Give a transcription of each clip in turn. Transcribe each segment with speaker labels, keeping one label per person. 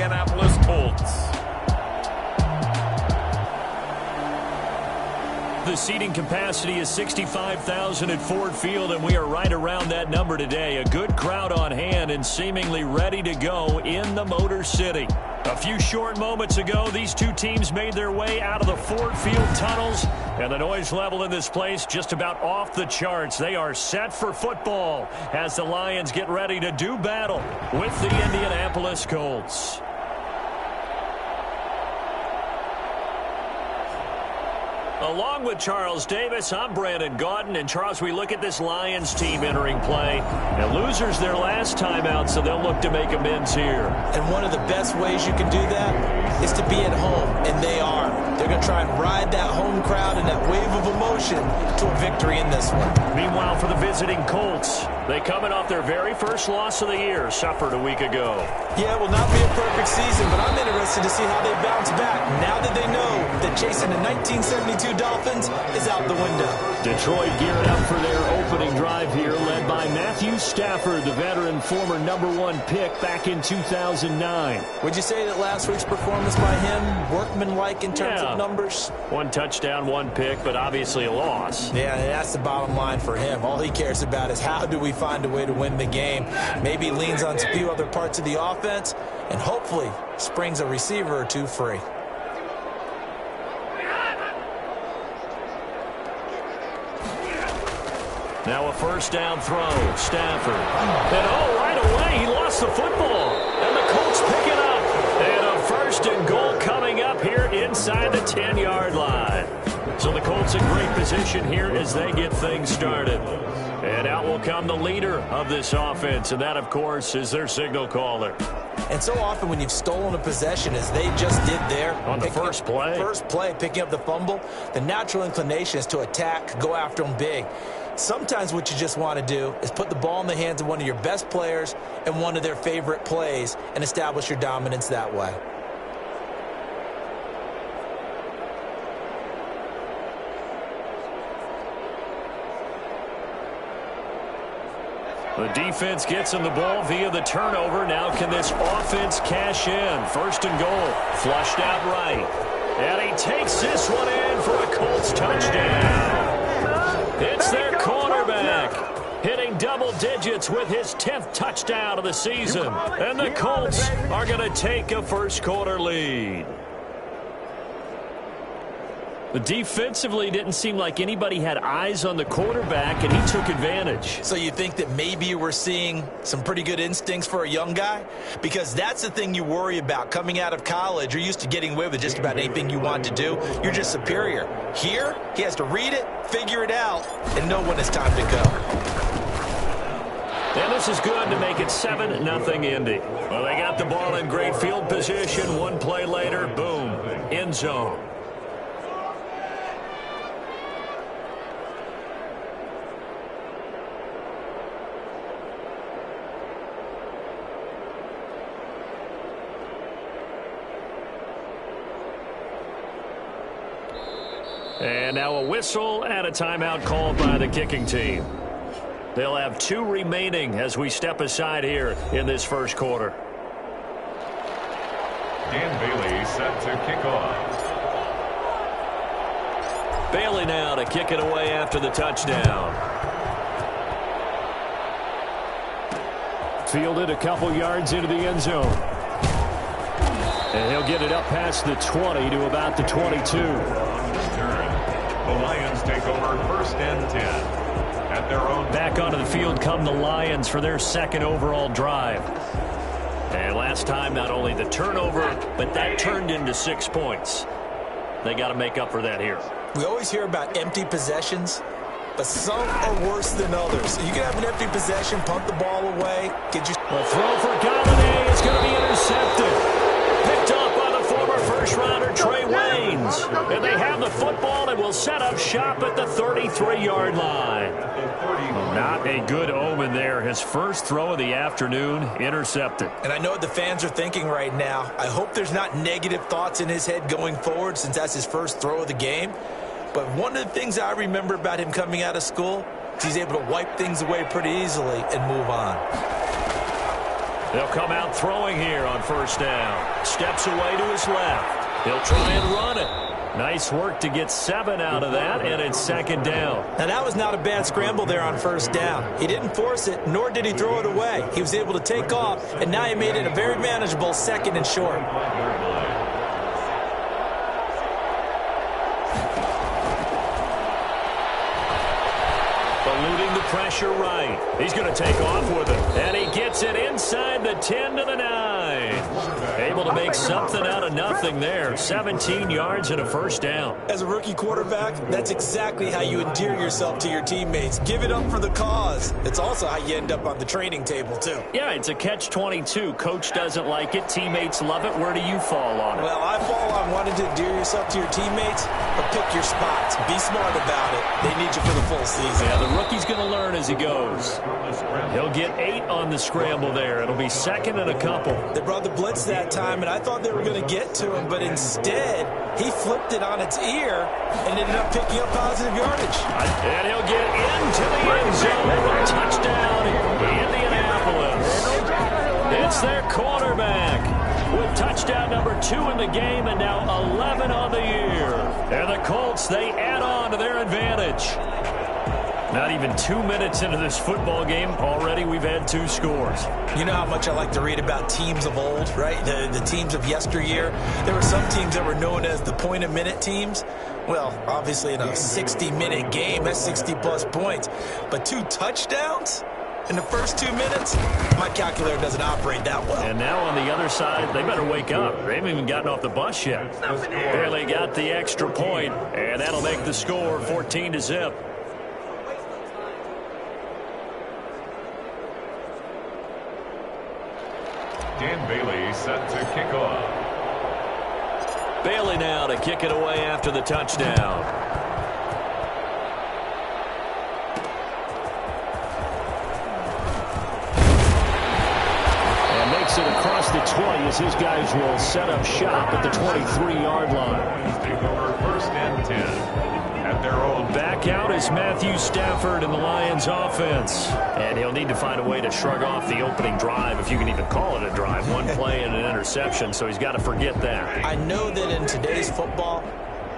Speaker 1: Indianapolis Colts.
Speaker 2: The seating capacity is 65,000 at Ford Field, and we are right around that number today. A good crowd on hand and seemingly ready to go in the Motor City. A few short moments ago, these two teams made their way out of the Ford Field tunnels, and the noise level in this place just about off the charts. They are set for football as the Lions get ready to do battle with the Indianapolis Colts. Along with Charles Davis, I'm Brandon Gaudin. And, Charles, we look at this Lions team entering play. And losers their last time out, so they'll look to make amends here.
Speaker 3: And one of the best ways you can do that is to be at home, and they are. They're going to try and ride that home crowd and that wave of emotion to a victory in this one.
Speaker 2: Meanwhile, for the visiting Colts, they coming off their very first loss of the year, suffered a week ago.
Speaker 3: Yeah, it will not be a perfect season, but I'm interested to see how they bounce back now that they know that chasing the 1972 Dolphins is out the window.
Speaker 2: Detroit geared up for their opening drive here, led by Matthew Stafford, the veteran former #1 pick back in 2009.
Speaker 3: Would you say that last week's performance by him, workmanlike in terms of numbers?
Speaker 2: 1 touchdown, 1 pick, but obviously a loss.
Speaker 3: Yeah, that's the bottom line for him. All he cares about is how do we find a way to win the game. Maybe leans on a few other parts of the offense and hopefully springs a receiver or two free.
Speaker 2: Now a first down throw, Stafford. And right away, he lost the football. And the Colts pick it up. And a first and goal coming up here inside the 10-yard line. So the Colts in great position here as they get things started. And out will come the leader of this offense, and that, of course, is their signal caller.
Speaker 3: And so often when you've stolen a possession, as they just did there,
Speaker 2: on the first play,
Speaker 3: picking up the fumble, the natural inclination is to attack, go after them big. Sometimes what you just want to do is put the ball in the hands of one of your best players and one of their favorite plays and establish your dominance that way.
Speaker 2: The defense gets him the ball via the turnover. Now can this offense cash in? First and goal. Flushed out right. And he takes this one in for a Colts touchdown. It's their cornerback, hitting double digits with his 10th touchdown of the season. And the Colts are going to take a first-quarter lead. But defensively, didn't seem like anybody had eyes on the quarterback, and he took advantage.
Speaker 3: So you think that maybe we're seeing some pretty good instincts for a young guy? Because that's the thing you worry about coming out of college. You're used to getting away with just about anything you want to do. You're just superior. Here, he has to read it, figure it out, and know when it's time to go.
Speaker 2: And this is good to make it 7-0 Indy. Well, they got the ball in great field position. One play later, boom, end zone. And now a whistle and a timeout called by the kicking team. They'll have 2 remaining as we step aside here in this first quarter.
Speaker 1: Dan Bailey set to kick off.
Speaker 2: Bailey now to kick it away after the touchdown. Fielded a couple yards into the end zone. And he'll get it up past the 20 to about the 22.
Speaker 1: The Lions take over first and 10 at their own.
Speaker 2: Back onto the field come the Lions for their second overall drive. And last time, not only the turnover, but that turned into 6 points. They got to make up for that here.
Speaker 3: We always hear about empty possessions, but some are worse than others. You can have an empty possession, punt the ball away. Get you.
Speaker 2: A throw for Galladay is going to be intercepted. Picked up by the former first-rounder Trey Waynes. And they have the football and will set up shop at the 33-yard line. Not a good omen there. His first throw of the afternoon intercepted.
Speaker 3: And I know what the fans are thinking right now. I hope there's not negative thoughts in his head going forward since that's his first throw of the game. But one of the things I remember about him coming out of school is he's able to wipe things away pretty easily and move on.
Speaker 2: They'll come out throwing here on first down. Steps away to his left. He'll try and run it. Nice work to get 7 out of that, and it's second down.
Speaker 3: Now, that was not a bad scramble there on first down. He didn't force it, nor did he throw it away. He was able to take off, and now he made it a very manageable second and short.
Speaker 2: Eluding the pressure right. He's going to take off with it. And he gets it inside the 10 to the 9. Able to make something out of nothing there. 17 yards and a first down.
Speaker 3: As a rookie quarterback, that's exactly how you endear yourself to your teammates. Give it up for the cause. It's also how you end up on the training table, too.
Speaker 2: Yeah, it's a catch-22. Coach doesn't like it. Teammates love it. Where do you fall on it?
Speaker 3: Well, I fall on wanting to endear yourself to your teammates, but pick your spots. Be smart about it. They need you for the full season.
Speaker 2: Yeah, the rookie's going to learn as he goes. He'll get 8 on the scramble there. It'll be second and a couple.
Speaker 3: They brought the blitz that time, and I thought they were going to get to him, but instead, he flipped it on its ear and ended up picking up positive yardage.
Speaker 2: And he'll get into the end zone. Touchdown, Indianapolis. It's their quarterback with touchdown number 2 in the game and now 11 on the year. And the Colts, they add on to their advantage. Not even 2 minutes into this football game, already we've had 2 scores.
Speaker 3: You know how much I like to read about teams of old, right? The teams of yesteryear. There were some teams that were known as the point-a-minute teams. Well, obviously in a 60-minute game, that's 60-plus points. But 2 touchdowns in the first 2 minutes? My calculator doesn't operate that well.
Speaker 2: And now on the other side, they better wake up. They haven't even gotten off the bus yet. Barely got the extra point, and that'll make the score 14-0.
Speaker 1: Dan Bailey set to kick off.
Speaker 2: Bailey now to kick it away after the touchdown. And makes it across the 20 as his guys will set up shop at the 23-yard line.
Speaker 1: Take over first and 10. At their own.
Speaker 2: Back out is Matthew Stafford in the Lions offense. And he'll need to find a way to shrug off the opening drive, if you can even call it a drive. 1 play and an interception, so he's got to forget that.
Speaker 3: I know that in today's football,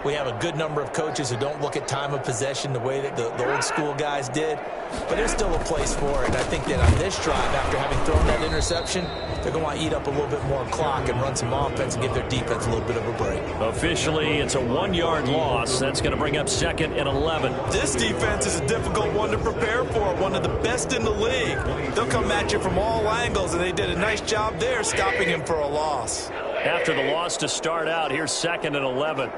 Speaker 3: we have a good number of coaches who don't look at time of possession the way that the old school guys did. But there's still a place for it. And I think that on this drive, after having thrown that interception, they're going to want to eat up a little bit more clock and run some offense and give their defense a little bit of a break.
Speaker 2: Officially, it's a 1-yard loss. That's going to bring up second and 11.
Speaker 3: This defense is a difficult one to prepare for, one of the best in the league. They'll come at you from all angles, and they did a nice job there stopping him for a loss.
Speaker 2: After the loss to start out, here's second and 11.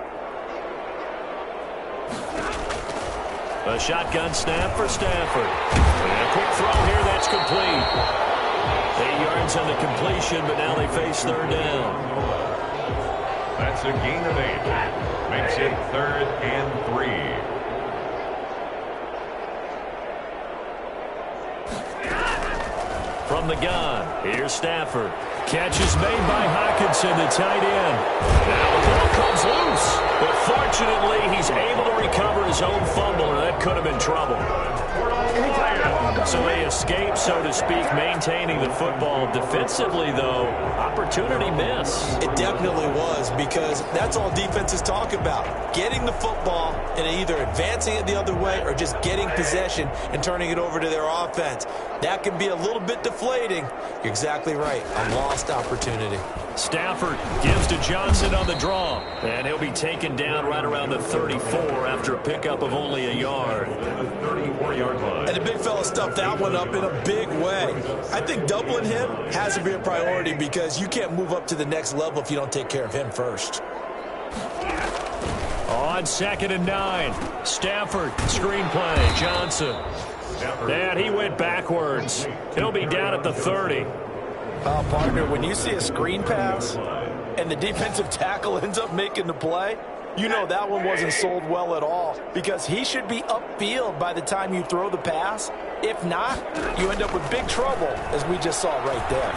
Speaker 2: A shotgun snap for Stafford. And a quick throw here, that's complete. 8 yards on the completion, but now they face third down.
Speaker 1: That's a gain of 8. Makes it 3rd and 3.
Speaker 2: From the gun, here's Stafford. Catch is made by Hockenson, the tight end. Now the ball comes loose. But fortunately, he's able to recover his own fumble, or that could have been trouble. So they escape, so to speak, maintaining the football. Defensively, though, opportunity miss.
Speaker 3: It definitely was, because that's all defenses talk about. Getting the football and either advancing it the other way or just getting possession and turning it over to their offense. That can be a little bit deflating. You're exactly right. A lost opportunity.
Speaker 2: Stafford gives to Johnston on the draw. And he'll be taken down right around the 34 after a pickup of only a yard.
Speaker 1: 34-yard line.
Speaker 3: And the big fella stuffed that one up in a big way. I think doubling him has to be a priority, because you can't move up to the next level if you don't take care of him first.
Speaker 2: On second and 9, Stafford, screenplay, Johnson. And he went backwards. He'll be down at the 30.
Speaker 3: Partner, when you see a screen pass and the defensive tackle ends up making the play, you know that one wasn't sold well at all, because he should be upfield by the time you throw the pass. If not, you end up with big trouble, as we just saw right there.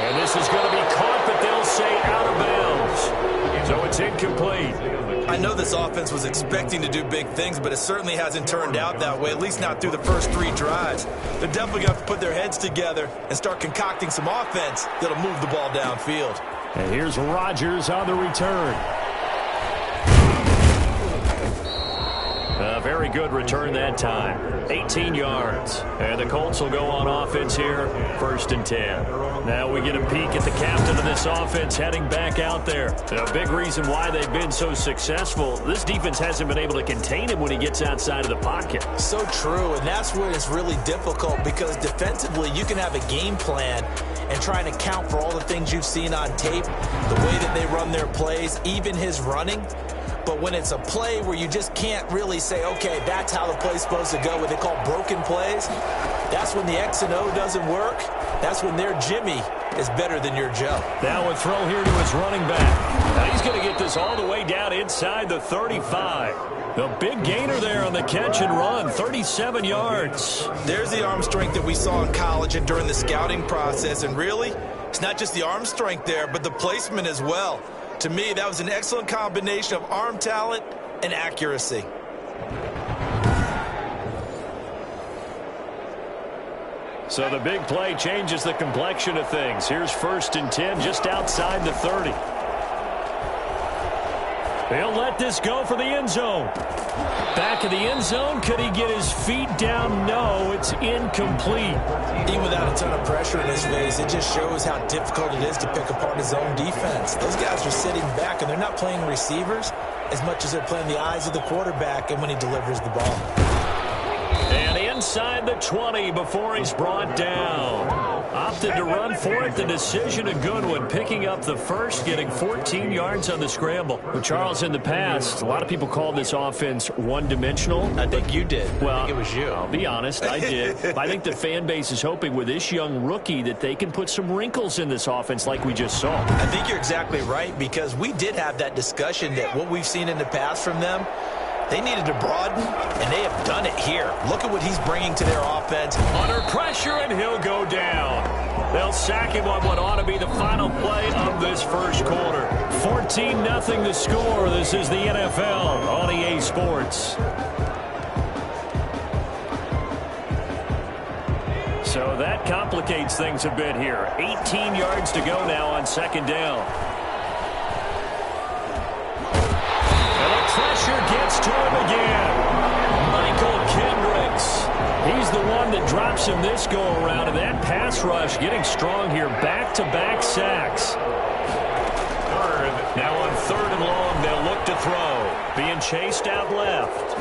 Speaker 2: And this is going to be caught, but they'll say out of bounds. So it's incomplete.
Speaker 3: I know this offense was expecting to do big things, but it certainly hasn't turned out that way, at least not through the first 3 drives. They're definitely going to have to put their heads together and start concocting some offense that'll move the ball downfield.
Speaker 2: And here's Rodgers on the return. A very good return that time. 18 yards. And the Colts will go on offense here, 1st and 10. Now we get a peek at the captain of this offense heading back out there. A big reason why they've been so successful, this defense hasn't been able to contain him when he gets outside of the pocket.
Speaker 3: So true, and that's where it's really difficult because defensively you can have a game plan and trying to account for all the things you've seen on tape, the way that they run their plays, even his running. But when it's a play where you just can't really say, okay, that's how the play's supposed to go, what they call broken plays, that's when the X and O doesn't work. That's when their Jimmy is better than your Joe.
Speaker 2: Now a throw here to his running back. Now he's going to get this all the way down inside the 35. The big gainer there on the catch and run, 37 yards.
Speaker 3: There's the arm strength that we saw in college and during the scouting process. And really, it's not just the arm strength there, but the placement as well. To me, that was an excellent combination of arm talent and accuracy.
Speaker 2: So the big play changes the complexion of things. Here's 1st and 10 just outside the 30. He'll let this go for the end zone. Back of the end zone. Could he get his feet down? No, it's incomplete.
Speaker 3: Even without a ton of pressure in his face, it just shows how difficult it is to pick apart his own defense. Those guys are sitting back, and they're not playing receivers as much as they're playing the eyes of the quarterback and when he delivers the ball.
Speaker 2: And inside the 20 before he's brought down. Opted to run for it. The decision a good one. Picking up the first, getting 14 yards on the scramble. Well, Charles, in the past, a lot of people call this offense one-dimensional.
Speaker 3: I think you did.
Speaker 2: Well,
Speaker 3: I think it was you.
Speaker 2: I'll be honest, I did. I think the fan base is hoping with this young rookie that they can put some wrinkles in this offense like we just saw.
Speaker 3: I think you're exactly right because we did have that discussion that what we've seen in the past from them, they needed to broaden, and they have done it here. Look at what he's bringing to their offense.
Speaker 2: Under pressure, and he'll go down. They'll sack him on what ought to be the final play of this first quarter. 14-0 the score. This is the NFL on EA Sports. So that complicates things a bit here. 18 yards to go now on 2nd down. Pressure gets to him again. Michael Kendricks. He's the one that drops him this go-around. And that pass rush getting strong here. Back-to-back sacks. Now on 3rd and long, they'll look to throw. Being chased out left.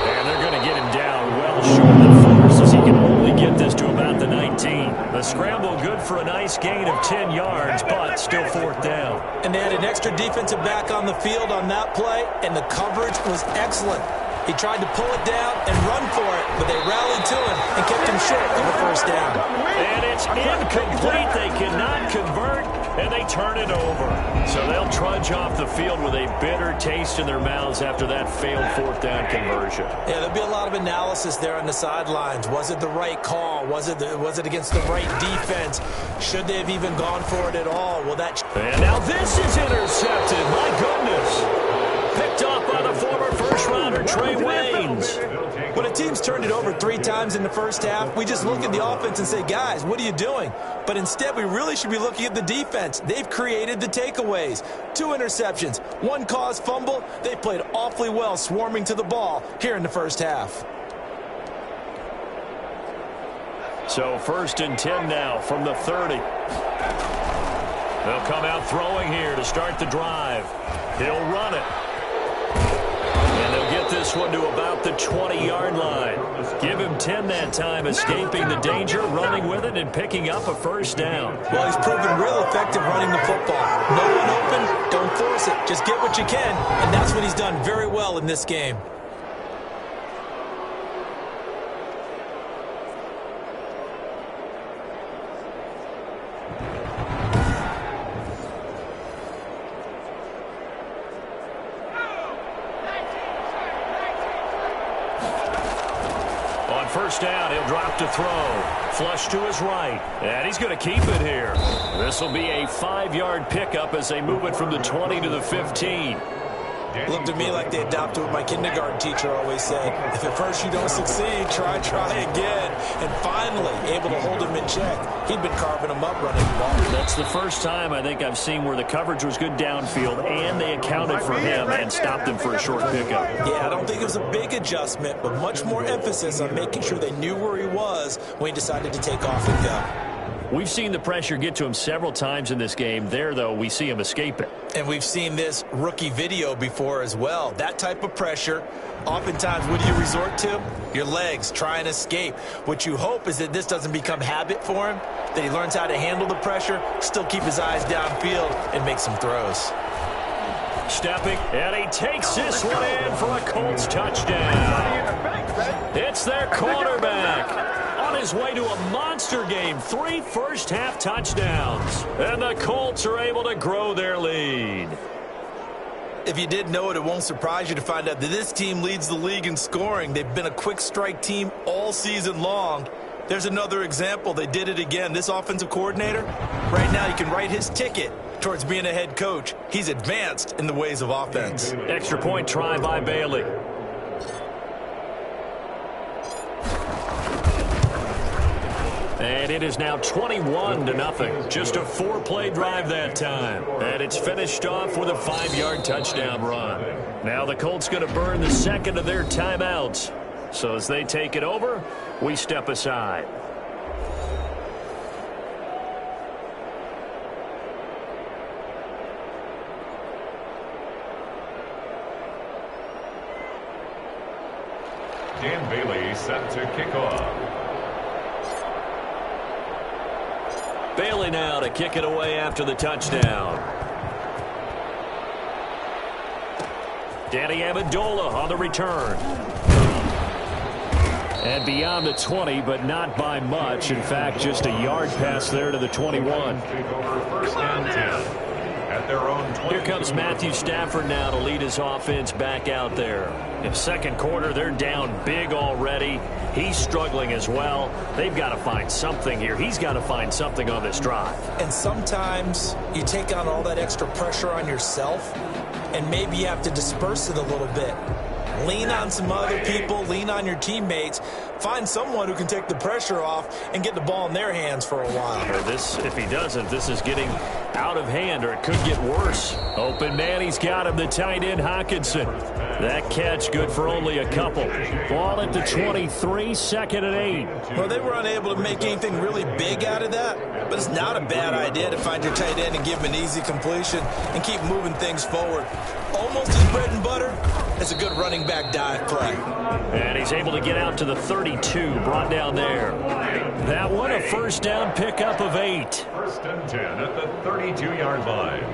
Speaker 2: And they're going to get him down well short of the force as he can only get this to about the 19. The scramble good for a nice gain of 10 yards, but still 4th down.
Speaker 3: And they had an extra defensive back on the field on that play, and the coverage was excellent. He tried to pull it down and run for it, but they rallied to him and kept him short of the 1st down.
Speaker 2: And it's incomplete. They cannot convert, and they turn it over. So they'll trudge off the field with a bitter taste in their mouths after that failed 4th down conversion.
Speaker 3: Yeah, there'll be a lot of analysis there on the sidelines. Was it the right call? Was it against the right defense? Should they have even gone for it at all? Well,
Speaker 2: and now this is intercepted. My goodness. Picked off by the former first-rounder Trey Waynes.
Speaker 3: When a team's turned it over 3 times in the first half, we just look at the offense and say, guys, what are you doing? But instead, we really should be looking at the defense. They've created the takeaways. 2 interceptions, 1 caused fumble. They played awfully well swarming to the ball here in the first half.
Speaker 2: So 1st and 10 now from the 30. They'll come out throwing here to start the drive. He'll run it. And they'll get this one to about the 20-yard line. Give him 10 that time, escaping the danger, running with it, and picking up a 1st down.
Speaker 3: Well, he's proven real effective running the football. No one open, don't force it. Just get what you can, and that's what he's done very well in this game.
Speaker 2: first down. He'll drop to throw. Flush to his right. And he's going to keep it here. This will be a 5-yard pickup as they move it from the 20 to the 15.
Speaker 3: Looked to me like they adopted what my kindergarten teacher always said. If at first you don't succeed, try again. And finally, able to hold him in check. He'd been carving him up running the ball.
Speaker 2: That's the first time I think I've seen where the coverage was good downfield, and they accounted for him and stopped him for a short pickup.
Speaker 3: Yeah, I don't think it was a big adjustment, but much more emphasis on making sure they knew where he was when he decided to take off and go.
Speaker 2: We've seen the pressure get to him several times in this game. There, though, we see him escape it.
Speaker 3: And we've seen this rookie video before as well. That type of pressure, oftentimes, what do you resort to? Your legs, try and escape. What you hope is that this doesn't become habit for him, that he learns how to handle the pressure, still keep his eyes downfield, and make some throws.
Speaker 2: Stepping, and he takes this one in for a Colts touchdown. It's their quarterback. On his way to a monster game, 3 first-half touchdowns. And the Colts are able to grow their lead.
Speaker 3: If you didn't know it, it won't surprise you to find out that this team leads the league in scoring. They've been a quick strike team all season long. There's another example. They did it again. This offensive coordinator, right now, you can write his ticket towards being a head coach. He's advanced in the ways of offense.
Speaker 2: Extra point try by Bailey. And it is now 21-0. Just a 4-play drive that time. And it's finished off with a 5-yard touchdown run. Now the Colts going to burn the second of their timeouts. So as they take it over, we step aside.
Speaker 1: Dan Bailey set to kick off.
Speaker 2: Bailey now to kick it away after the touchdown. Danny Amendola on the return. And beyond the 20, but not by much. In fact, just a yard pass there to the 21.
Speaker 1: First and 10 at their own 20.
Speaker 2: Here comes Matthew Stafford now to lead his offense back out there. In second quarter, they're down big already. He's struggling as well. They've got to find something here. He's got to find something on this drive.
Speaker 3: And sometimes you take on all that extra pressure on yourself, and maybe you have to disperse it a little bit. Lean on some other people. Lean on your teammates. Find someone who can take the pressure off and get the ball in their hands for a while.
Speaker 2: If he doesn't, this is getting out of hand, or it could get worse. Open man, he's got him, the tight end, Hockenson. That catch good for only a couple. Ball at the 23, second and 8.
Speaker 3: Well, they were unable to make anything really big out of that, but it's not a bad idea to find your tight end and give him an easy completion and keep moving things forward. Almost his bread and butter. It's a good running back dive play.
Speaker 2: And he's able to get out to the 32, brought down there. That one a first down pickup of 8.
Speaker 1: First and 10 at the 32-yard line.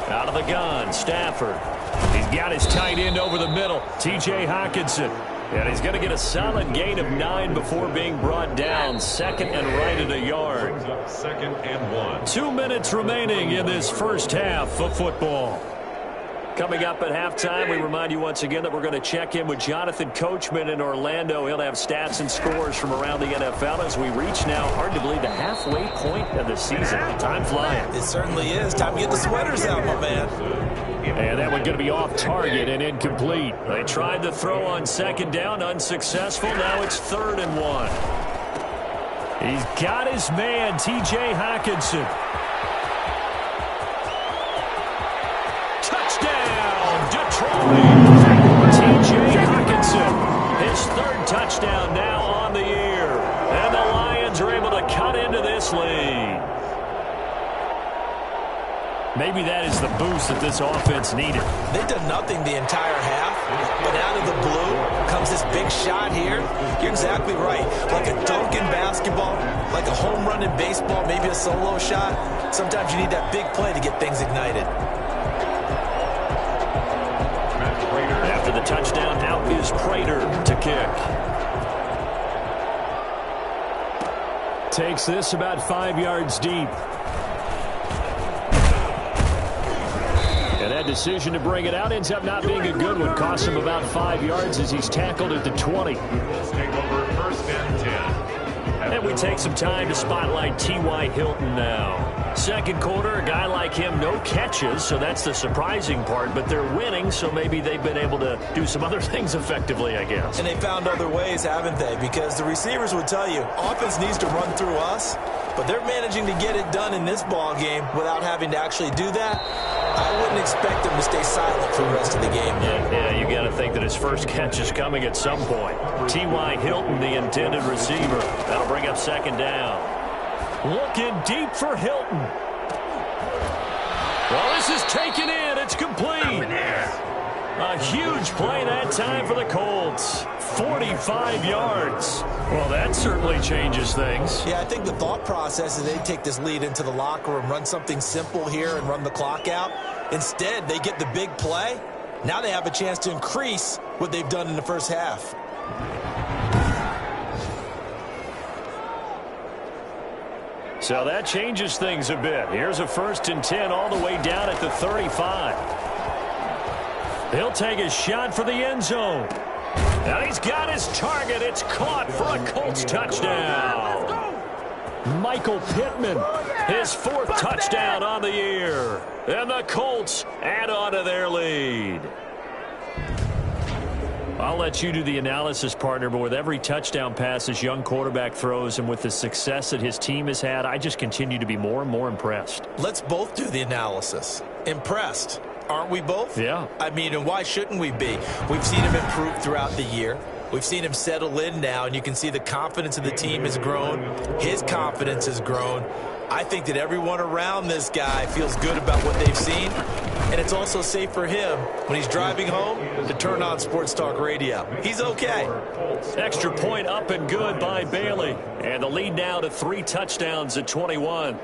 Speaker 2: Out of the gun, Stafford. He's got his tight end over the middle, T.J. Hockenson. And he's going to get a solid gain of 9 before being brought down. Second and right at a yard.
Speaker 1: Second and 1.
Speaker 2: 2 minutes remaining in this first half of football. Coming up at halftime, we remind you once again that we're going to check in with Jonathan Coachman in Orlando. He'll have stats and scores from around the NFL as we reach now, hard to believe, the halfway point of the season. Time flying.
Speaker 3: It certainly is. Time to get the sweaters out, my man.
Speaker 2: And that one going to be off target and incomplete. They tried to throw on second down, unsuccessful. Now it's 3rd and 1. He's got his man, T.J. Hockenson. Touchdown, Detroit. T.J. Hockenson, his 3rd touchdown now on the year. And the Lions are able to cut into this lead. Maybe that is the boost that this offense needed.
Speaker 3: They've done nothing the entire half, but out of the blue comes this big shot here. You're exactly right. Like a dunk in basketball, like a home run in baseball, maybe a solo shot. Sometimes you need that big play to get things ignited.
Speaker 2: After the touchdown, out is Prater to kick. Takes this about 5 yards deep. And that decision to bring it out ends up not being a good one. Costs him about 5 yards as he's tackled at the 20.
Speaker 1: Let's take over first and 10.
Speaker 2: And we take some time to spotlight T.Y. Hilton now. Second quarter, a guy like him, no catches, so that's the surprising part. But they're winning, so maybe they've been able to do some other things effectively, I guess.
Speaker 3: And they found other ways, haven't they? Because the receivers would tell you, offense needs to run through us, but they're managing to get it done in this ball game without having to actually do that. I wouldn't expect them to stay silent for the rest of the game.
Speaker 2: Yeah, you got to think that his first catch is coming at some point. T.Y. Hilton, the intended receiver. That'll bring up second down. Looking deep for Hilton. Well, this is taken in. It's complete. A huge play that time for the Colts. 45 yards. Well, that certainly changes things.
Speaker 3: Yeah, I think the thought process is they take this lead into the locker room, run something simple here and run the clock out. Instead, they get the big play. Now they have a chance to increase what they've done in the first half.
Speaker 2: So that changes things a bit. Here's a first and 10 all the way down at the 35. He'll take a shot for the end zone. And he's got his target. It's caught for a Colts touchdown. Michael Pittman, his fourth touchdown on the year. And the Colts add on to their lead. I'll let you do the analysis, partner, but with every touchdown pass this young quarterback throws and with the success that his team has had, I just continue to be more and more impressed.
Speaker 3: Let's both do the analysis. Impressed. Aren't we both?
Speaker 2: Yeah.
Speaker 3: I mean, and why shouldn't we be? We've seen him improve throughout the year. We've seen him settle in now, and you can see the confidence of the team has grown. His confidence has grown. I think that everyone around this guy feels good about what they've seen, and it's also safe for him when he's driving home to turn on Sports Talk Radio. He's okay.
Speaker 2: Extra point up and good by Bailey. And the lead now to 3 touchdowns at 21.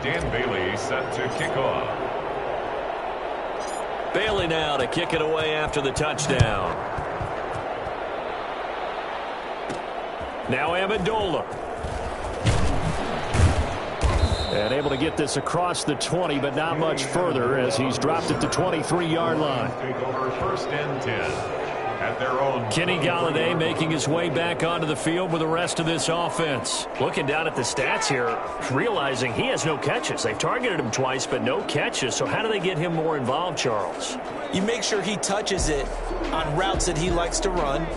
Speaker 1: Dan Bailey set to kick off.
Speaker 2: Bailey now to kick it away after the touchdown. Now Amendola. And able to get this across the 20, but not much further as he's dropped at the 23-yard line.
Speaker 1: Take over first and 10 at their own.
Speaker 2: Kenny Golladay making his way back onto the field with the rest of this offense. Looking down at the stats here, realizing he has no catches. They've targeted him twice, but no catches. So how do they get him more involved, Charles?
Speaker 3: You make sure he touches it on routes that he likes to run.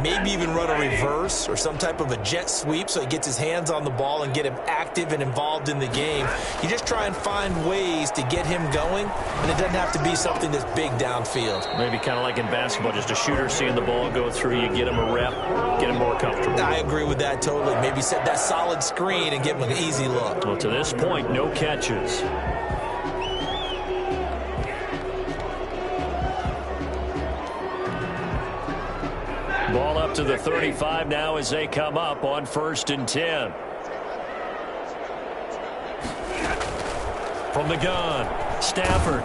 Speaker 3: Maybe even run a reverse or some type of a jet sweep so he gets his hands on the ball and get him active and involved in the game. You just try and find ways to get him going, and it doesn't have to be something that's big downfield.
Speaker 2: Maybe kind of like in basketball, just a shooter seeing the ball go through, you get him a rep, get him more comfortable.
Speaker 3: I agree with that totally. Maybe set that solid screen and give him an easy look.
Speaker 2: Well, to this point, no catches. Ball up to the 35 now as they come up on first and 10. From the gun, Stafford.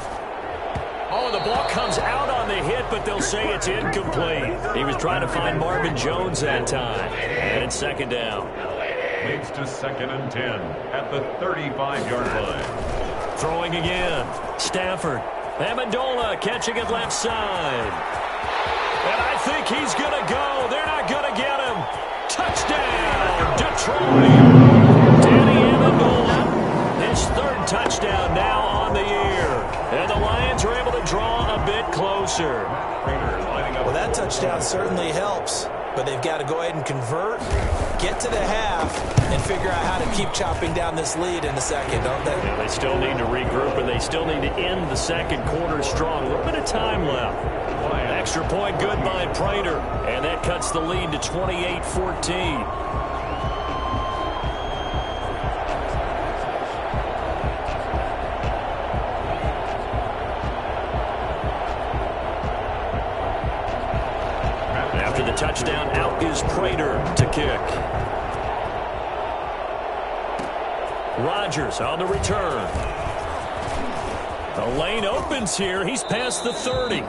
Speaker 2: Oh, the ball comes out on the hit, but they'll say it's incomplete. He was trying to find Marvin Jones that time. And it's second down.
Speaker 1: Leads to second and 10 at the 35-yard line.
Speaker 2: Throwing again. Stafford. Amendola catching it left side. And I think he's going to go. They're not going to get him. Touchdown, Detroit. Danny Amendola, his third touchdown now on the year. And the Lions are able to draw a bit closer.
Speaker 3: Well, that touchdown certainly helps. But they've got to go ahead and convert, get to the half, and figure out how to keep chopping down this lead in the second, don't they?
Speaker 2: Yeah, they still need to regroup, and they still need to end the second quarter strong. A little bit of time left. Extra point good by Prater, and that cuts the lead to 28-14. After the touchdown, out is Prater to kick. Rodgers on the return. The lane opens here. He's past the 30.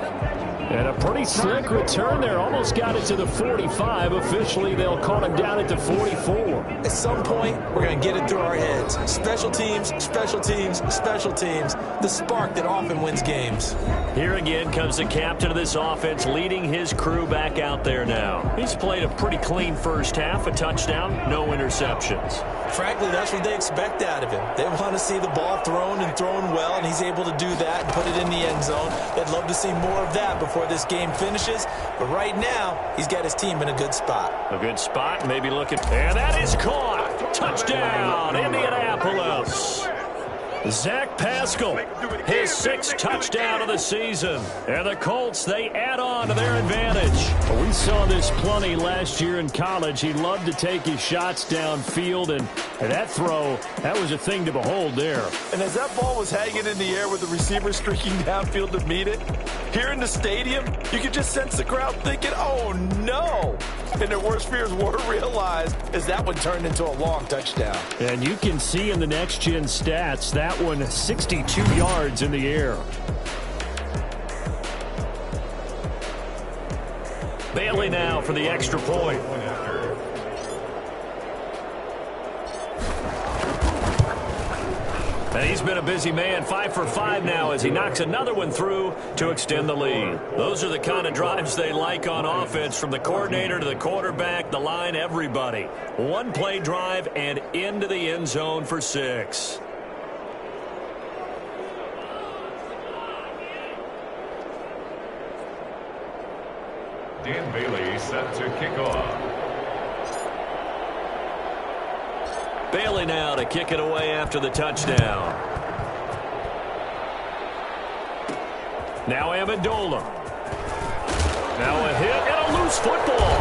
Speaker 2: And a pretty slick return there. Almost got it to the 45. Officially, they'll call him down at the 44.
Speaker 3: At some point, we're going to get it through our heads. Special teams, special teams, special teams. The spark that often wins games.
Speaker 2: Here again comes the captain of this offense, leading his crew back out there now. He's played a pretty clean first half, a touchdown, no interceptions.
Speaker 3: Frankly, that's what they expect out of him. They want to see the ball thrown and thrown well, and he's able to do that and put it in the end zone. They'd love to see more of that before this game finishes. But right now, he's got his team in a good spot.
Speaker 2: A good spot, maybe looking. And that is caught. Touchdown, Indianapolis. Zach Pascal, his 6th touchdown of the season. And the Colts, they add on to their advantage. We saw this plenty last year in college. He loved to take his shots downfield, and that throw, that was a thing to behold there.
Speaker 3: And as that ball was hanging in the air with the receiver streaking downfield to meet it, here in the stadium, you could just sense the crowd thinking, oh, no. And their worst fears were realized as that one turned into a long touchdown.
Speaker 2: And you can see in the next-gen stats, that one 62 yards in the air. Bailey now for the extra point. And he's been a busy man, 5 for 5 now as he knocks another one through to extend the lead. Those are the kind of drives they like on offense, from the coordinator to the quarterback, the line, everybody. One play drive and into the end zone for 6.
Speaker 1: Dan Bailey set to kick off.
Speaker 2: Bailey now to kick it away after the touchdown. Now Amendola. Now a hit and a loose football.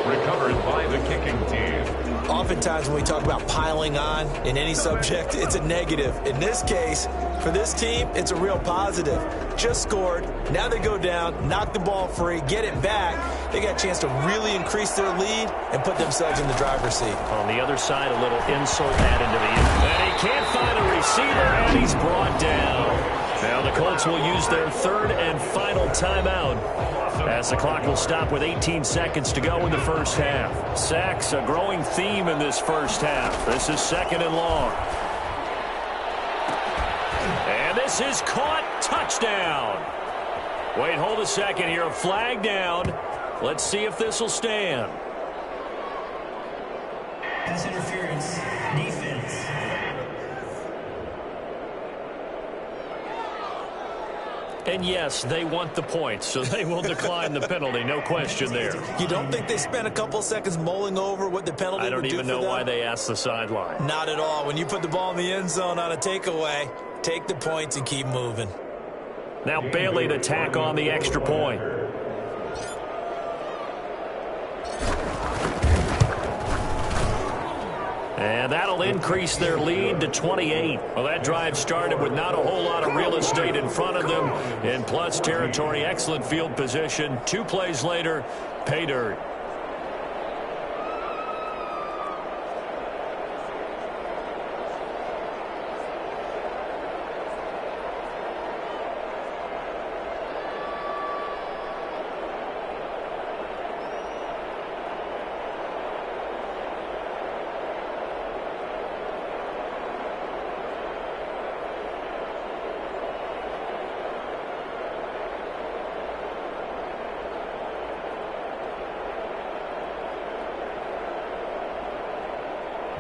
Speaker 1: Recovered by the kicking team.
Speaker 3: Oftentimes when we talk about piling on in any subject, it's a negative. In this case, for this team, it's a real positive. Just scored. Now they go down, knock the ball free, get it back. They got a chance to really increase their lead and put themselves in the driver's seat.
Speaker 2: On the other side, a little insult added to the end. And he can't find a receiver, and he's brought down. Now the Colts will use their 3rd and final timeout, as the clock will stop with 18 seconds to go in the first half. Sacks, a growing theme in this first half. This is 2nd and long. And this is caught. Touchdown. Wait, hold a second here. A flag down. Let's see if this will stand.
Speaker 4: Pass interference. Defense.
Speaker 2: And yes, they want the points, so they will decline the penalty. No question there.
Speaker 3: You don't think they spent a couple seconds mulling over what the penalty would do for them?
Speaker 2: I don't even know why they asked the sideline.
Speaker 3: Not at all. When you put the ball in the end zone on a takeaway, take the points and keep moving.
Speaker 2: Now Bailey to tack on the extra point. And that'll increase their lead to 28. Well, that drive started with not a whole lot of real estate in front of them. In plus territory, excellent field position. 2 plays later, pay dirt.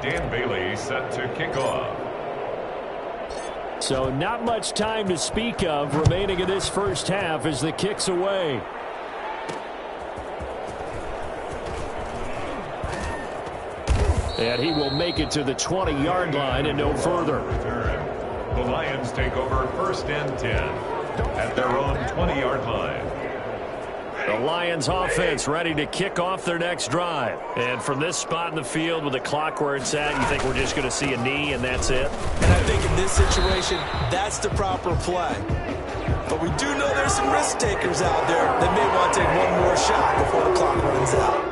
Speaker 1: Dan Bailey set to kick off.
Speaker 2: So not much time to speak of remaining in this first half as the kick's away. And he will make it to the 20-yard line and no further.
Speaker 1: The Lions take over 1st and 10 at their own 20-yard line.
Speaker 2: The Lions offense ready to kick off their next drive. And from this spot in the field with the clock where it's at, you think we're just going to see a knee and that's it?
Speaker 3: And I think in this situation, that's the proper play. But we do know there's some risk takers out there that may want to take one more shot before the clock runs out.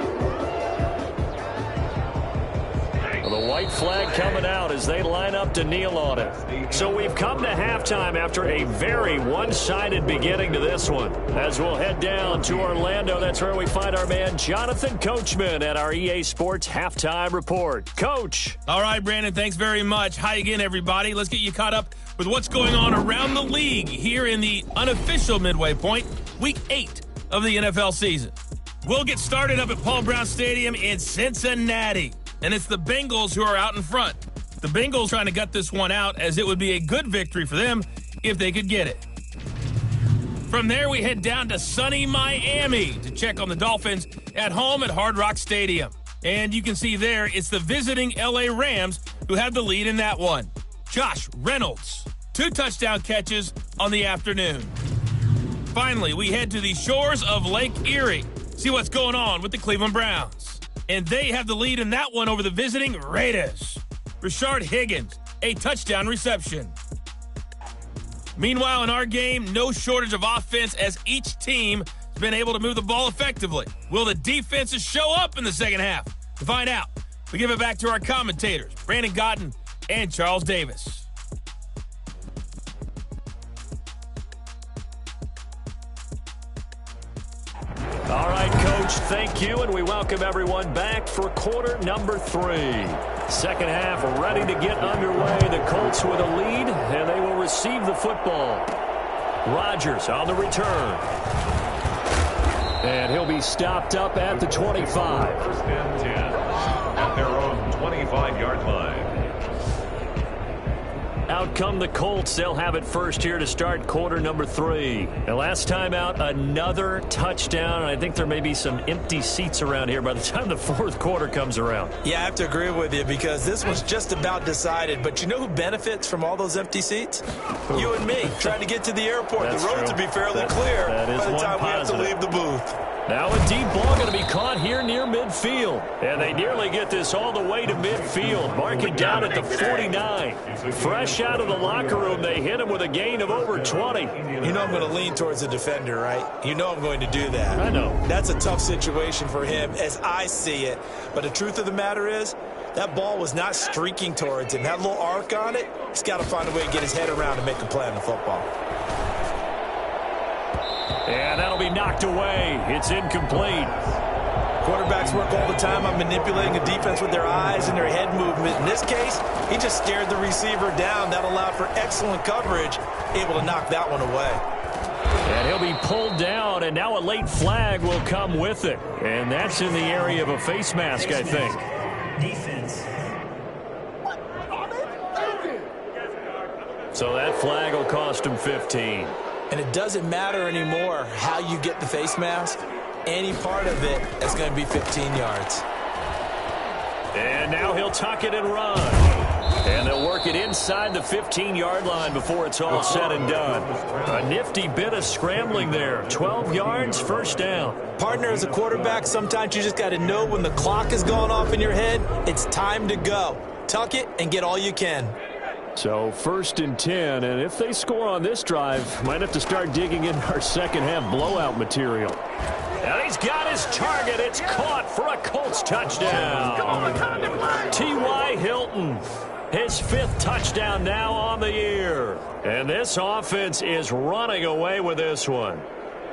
Speaker 2: Well, the white flag coming out as they line up to kneel on it. So we've come to halftime after a very one-sided beginning to this one. As we'll head down to Orlando, that's where we find our man Jonathan Coachman at our EA Sports Halftime Report. Coach.
Speaker 5: All right, Brandon, thanks very much. Hi again, everybody. Let's get you caught up with what's going on around the league here in the unofficial midway point, Week 8 of the NFL season. We'll get started up at Paul Brown Stadium in Cincinnati, and it's the Bengals who are out in front. The Bengals trying to gut this one out, as it would be a good victory for them if they could get it. From there, we head down to sunny Miami to check on the Dolphins at home at Hard Rock Stadium. And you can see there, it's the visiting LA Rams who have the lead in that one. Josh Reynolds, 2 touchdown catches on the afternoon. Finally, we head to the shores of Lake Erie. See what's going on with the Cleveland Browns. And they have the lead in that one over the visiting Raiders. Rashard Higgins, a touchdown reception. Meanwhile, in our game, no shortage of offense as each team has been able to move the ball effectively. Will the defenses show up in the second half? To find out, we give it back to our commentators, Brandon Godden and Charles Davis.
Speaker 2: All right, Coach, thank you, and we welcome everyone back for quarter number 3. Second half ready to get underway. The Colts with a lead, and they will receive the football. Rodgers on the return. And he'll be stopped up at the 25.
Speaker 1: First and 10 at their own 25-yard line.
Speaker 2: Out come the Colts. They'll have it first here to start quarter number 3. And last time out, another touchdown. I think there may be some empty seats around here by the time the fourth quarter comes around.
Speaker 3: Yeah, I have to agree with you because this one's just about decided. But you know who benefits from all those empty seats? You and me, trying to get to the airport.
Speaker 2: That's
Speaker 3: the roads
Speaker 2: true.
Speaker 3: will be fairly clear
Speaker 2: that is
Speaker 3: by the
Speaker 2: one
Speaker 3: time
Speaker 2: positive.
Speaker 3: we have to leave the booth.
Speaker 2: Now a deep ball going to be caught here near midfield. And they nearly get this all the way to midfield. Mark it down at the 49. Fresh out of the locker room, they hit him with a gain of over 20.
Speaker 3: You know I'm going to lean towards the defender, right? You know I'm going to do that.
Speaker 2: I know.
Speaker 3: That's a tough situation for him as I see it. But the truth of the matter is, that ball was not streaking towards him. That little arc on it, he's got to find a way to get his head around and make a play on the football.
Speaker 2: And that'll be knocked away. It's incomplete.
Speaker 3: Quarterbacks work all the time on manipulating a defense with their eyes and their head movement. In this case, he just stared the receiver down. That allowed for excellent coverage, able to knock that one away.
Speaker 2: And he'll be pulled down, and now a late flag will come with it. And that's in the area of a face mask, I think.
Speaker 4: Defense.
Speaker 2: So that flag will cost him 15.
Speaker 3: And it doesn't matter anymore how you get the face mask. Any part of it is going to be 15 yards.
Speaker 2: And now he'll tuck it and run. And they'll work it inside the 15-yard line before it's all said and done. A nifty bit of scrambling there. 12 yards, first down.
Speaker 3: Partner, as a quarterback, sometimes you just got to know when the clock has gone off in your head, it's time to go. Tuck it and get all you can.
Speaker 2: So first and 10, and if they score on this drive, might have to start digging into our second half blowout material. And he's got his target. It's caught for a Colts touchdown. T.Y. Hilton, his 5th touchdown now on the year. And this offense is running away with this one.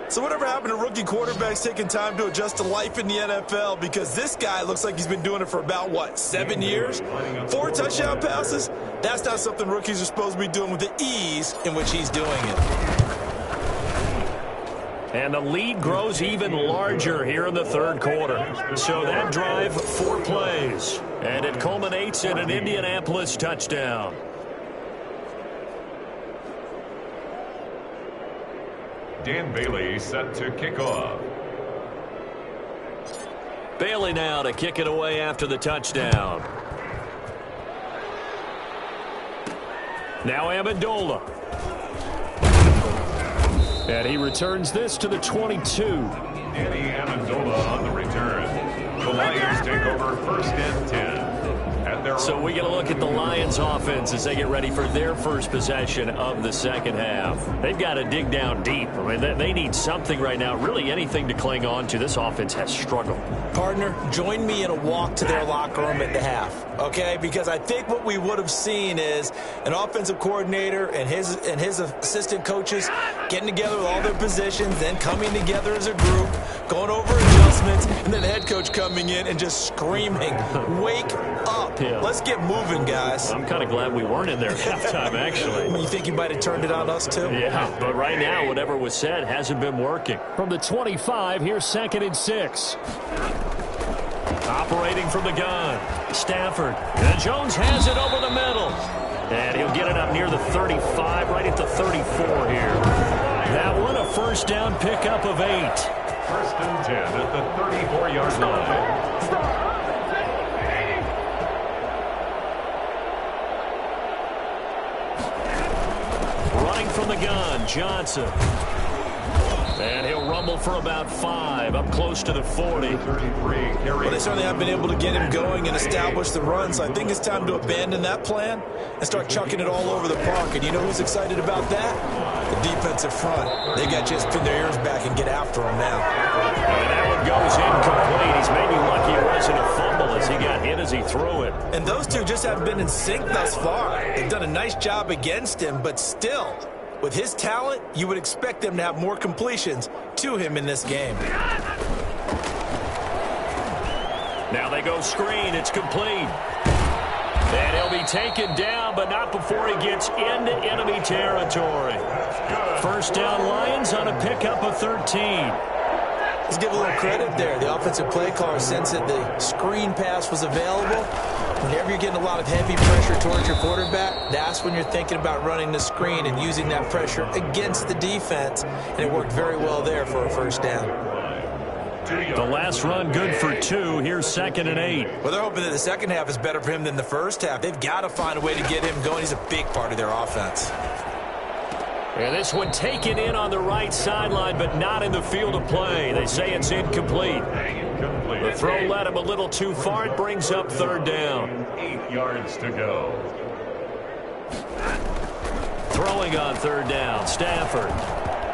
Speaker 3: So whatever happened to rookie quarterbacks taking time to adjust to life in the NFL? Because this guy looks like he's been doing it for about, what, 7 years? 4 touchdown passes? That's not something rookies are supposed to be doing with the ease in which he's doing it.
Speaker 2: And the lead grows even larger here in the third quarter. So that drive, 4 plays. And it culminates in an Indianapolis touchdown.
Speaker 1: Dan Bailey set to kick off.
Speaker 2: Bailey now to kick it away after the touchdown. Now Amendola. And he returns this to the 22.
Speaker 1: Danny Amendola on the return. The Lions take over first and 10 at their
Speaker 2: So we get a look at the Lions offense as they get ready for their first possession of the second half. They've got to dig down deep. I mean, they need something right now, really anything to cling on to. This offense has struggled.
Speaker 3: Partner, join me in a walk to their locker room at the half, okay? Because I think what we would have seen is an offensive coordinator and his assistant coaches getting together with all their positions, then coming together as a group, going over adjustments, and then the head coach coming in and just screaming, "Wake up.
Speaker 2: Yeah.
Speaker 3: Let's get moving, guys."
Speaker 2: I'm kind of glad we weren't in there at halftime, actually.
Speaker 3: You think you might have turned it on us, too?
Speaker 2: Yeah, but right now, whatever was said hasn't been working. From the 25, here's 2nd and 6. Operating from the gun, Stafford. And Jones has it over the middle. And he'll get it up near the 35, right at the 34 here. That one, a first down pickup of 8.
Speaker 1: 1st and 10 at the 34-yard line.
Speaker 2: Running from the gun, Johnston. And he'll rumble for about 5, up close to the 40.
Speaker 3: Well, they certainly have been able to get him going and establish the run, so I think it's time to abandon that plan and start chucking it all over the park. And you know who's excited about that? The defensive front. They got to just pin their ears back and get after him now.
Speaker 2: And that one goes incomplete. He's maybe lucky it wasn't a fumble as he got hit as he threw it.
Speaker 3: And those two just haven't been in sync thus far. They've done a nice job against him, but still, with his talent, you would expect them to have more completions to him in this game.
Speaker 2: Now they go screen. It's complete. And he'll be taken down, but not before he gets into enemy territory. First down, Lions on a pickup of 13.
Speaker 3: Let's give a little credit there. The offensive play caller sensed that the screen pass was available. Whenever you're getting a lot of heavy pressure towards your quarterback, that's when you're thinking about running the screen and using that pressure against the defense. And it worked very well there for a first down.
Speaker 2: The last run good for 2. Here's 2nd and 8.
Speaker 3: Well, they're hoping that the second half is better for him than the first half. They've got to find a way to get him going. He's a big part of their offense.
Speaker 2: And this one taken in on the right sideline, but not in the field of play. They say it's incomplete. The throw led him a little too far. It brings up 3rd down.
Speaker 1: 8 yards to go.
Speaker 2: Throwing on 3rd down, Stafford.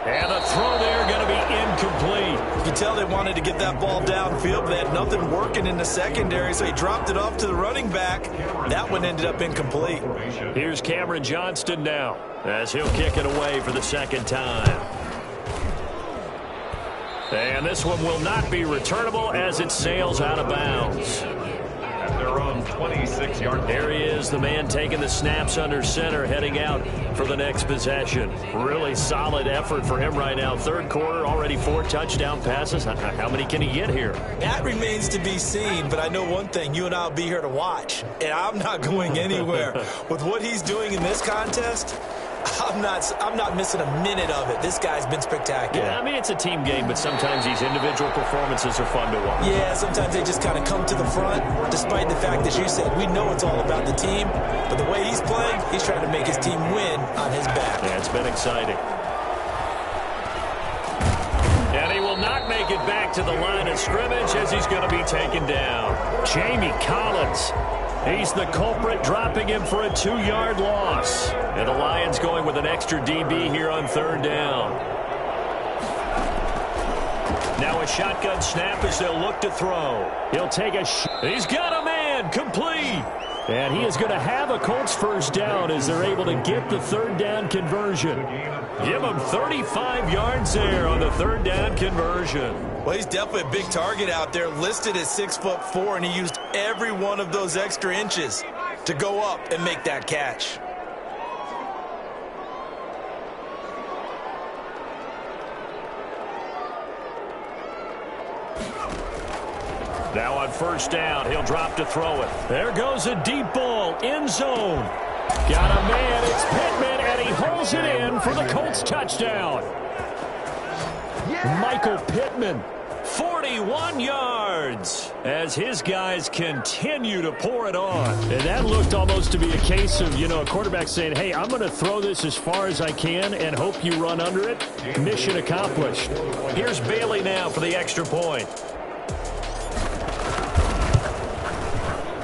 Speaker 2: And the throw there going to be incomplete.
Speaker 3: You can tell they wanted to get that ball downfield, but they had nothing working in the secondary, so he dropped it off to the running back. That one ended up incomplete.
Speaker 2: Here's Cameron Johnston now as he'll kick it away for the 2nd time. And this one will not be returnable as it sails out of bounds.
Speaker 1: At their own 26-yard line.
Speaker 2: There he is, the man taking the snaps under center, heading out for the next possession. Really solid effort for him right now. 3rd quarter, already 4 touchdown passes. How many can he get here?
Speaker 3: That remains to be seen, but I know one thing. You and I will be here to watch, and I'm not going anywhere. With what he's doing in this contest, I'm not missing a minute of it. This guy's been spectacular.
Speaker 2: Yeah, I mean, it's a team game, but sometimes these individual performances are fun to watch.
Speaker 3: Yeah, sometimes they just kind of come to the front, despite the fact that you said we know it's all about the team. But the way he's playing, he's trying to make his team win on his back.
Speaker 2: Yeah, it's been exciting. And he will not make it back to the line of scrimmage as he's going to be taken down. Jamie Collins. He's the culprit, dropping him for a 2-yard loss. And the Lions going with an extra DB here on 3rd down. Now a shotgun snap as they'll look to throw. He'll take a shot. He's got a man, complete. And he is going to have a Colts first down as they're able to get the 3rd down conversion. Give him 35 yards there on the 3rd down conversion.
Speaker 3: Well, he's definitely a big target out there, listed at 6'4", and he used every one of those extra inches to go up and make that catch.
Speaker 2: Now on 1st down, he'll drop to throw it. There goes a deep ball, end zone. Got a man, it's Pittman, and he holds it in for the Colts touchdown. Michael Pittman, 41 yards, as his guys continue to pour it on. And that looked almost to be a case of, a quarterback saying, hey, I'm going to throw this as far as I can and hope you run under it. Mission accomplished. Here's Bailey now for the extra point.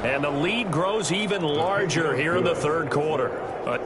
Speaker 2: And the lead grows even larger here in the third quarter. But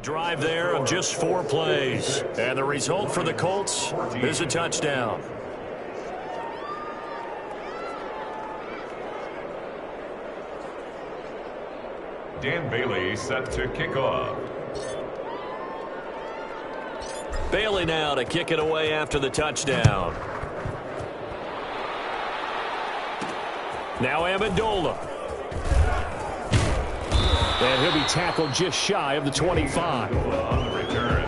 Speaker 2: Drive there of just 4 plays. And the result for the Colts is a touchdown.
Speaker 1: Dan Bailey set to kick off.
Speaker 2: Bailey now to kick it away after the touchdown. Now Amendola.
Speaker 6: And he'll be tackled just shy of the 25.
Speaker 1: On the return,